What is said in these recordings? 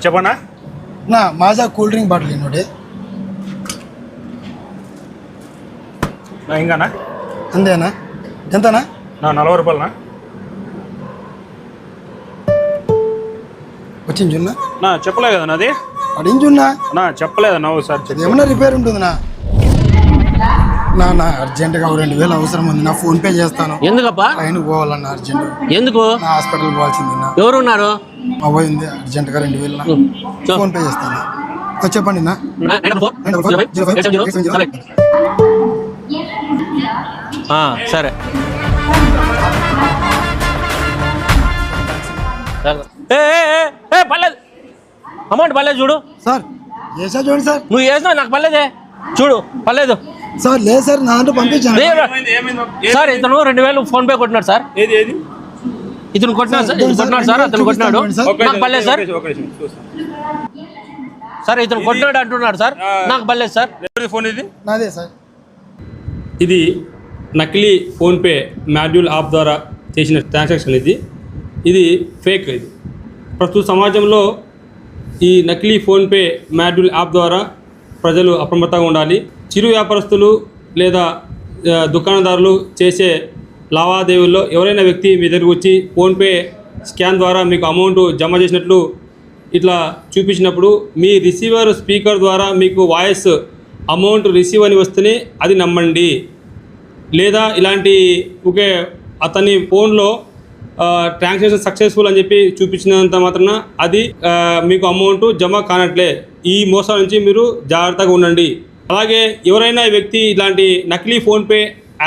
చెప్పనా నా Maaza cool drink bottle ನೋಡಿ ఇంకానా అంతేనా ఎంతనా 40 రూపాయలనా వచ్చింది చున్నా చెప్పలే కదా నాది అడిగింది చున్నా చెప్పలేదా నువ్వు సార్ ఏమన్నా రిపేర్ ఉంటుంది నా అర్జెంట్గా 2000 అవసరం ఉంది నా ఫోన్ పే చేస్తాను ఎందుకప్పా ట్రైన్కి పోవాలన్నా అర్జెంట్ ఎందుకు నా హాస్పిటల్ పోవాల్సింది ఎవరున్నారు మా పోయింది అర్జెంట్గా 2000 ఫోన్ పే చేస్తాను చెప్పండి నా సరే పర్లేదు అమౌంట్ పర్లేదు చూడు సార్ చేసా చూడండి సార్ నువ్వు చేసినావు నాకు పర్లేదే చూడు పర్లేదు సార్ లేదు సార్ నా దాంట్లో పంపించాను సార్ ఇతను 2000 ఫోన్ పే కొట్టినాడు సార్ ఏది ఇతను కొట్టినాడు సార్ సార్ అతను కొట్టినాడు నాకు పర్లేదు సార్ సార్ ఇతను కొట్టినాడు అంటున్నాడు సార్ నాకు పర్లేదు సార్ ఫోన్ ఇది నాదే సార్ ఇది నకిలీ ఫోన్పే మాడ్యూల్ యాప్ ద్వారా చేసిన ట్రాన్సాక్షన్ ఇది ఫేక్. ఇది ప్రస్తుత సమాజంలో ఈ నకిలీ ఫోన్పే మాడ్యూల్ యాప్ ద్వారా ప్రజలు అప్రమత్తంగా ఉండాలి. చిరు వ్యాపారస్తులు లేదా దుకాణదారులు చేసే లావాదేవీల్లో ఎవరైనా వ్యక్తి మీ దగ్గరకు వచ్చి ఫోన్పే స్కాన్ ద్వారా మీకు అమౌంట్ జమ చేసినట్లు ఇట్లా చూపించినప్పుడు మీ రిసీవర్ స్పీకర్ ద్వారా మీకు వాయిస్ అమౌంట్ రిసీవ్ అని వస్తేనే అది నమ్మండి. లేదా ఇలాంటి ఒకే అతని ఫోన్లో ట్రాన్సాక్షన్ సక్సెస్ఫుల్ అని చెప్పి చూపించినంత మాత్రాన అది మీకు అమౌంట్ జమ కానట్లే. ఈ మోసాల నుంచి మీరు జాగ్రత్తగా ఉండండి. అలాగే ఎవరైనా వ్యక్తి ఇలాంటి నకిలీ ఫోన్పే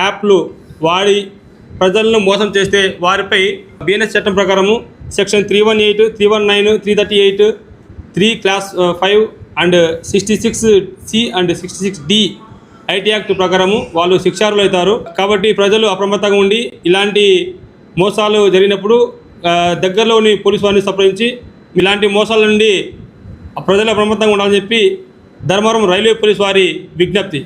యాప్లు వాడి ప్రజలను మోసం చేస్తే వారిపై బిఎన్ఎస్ చట్టం ప్రకారము section 318, 319, 338, 3 Class 5 and 66C and 66D IT act ప్రకారము వాళ్ళు శిక్షార్హులు అవుతారు. కాబట్టి ప్రజలు అప్రమత్తంగా ఉండి ఇలాంటి మోసాలు జరిగినప్పుడు దగ్గరలోని పోలీసు వారిని సంప్రదించి ఇలాంటి మోసాల నుండి ప్రజలు అప్రమత్తంగా ఉండాలని చెప్పి ధర్మవరం రైల్వే పోలీసు వారి విజ్ఞప్తి.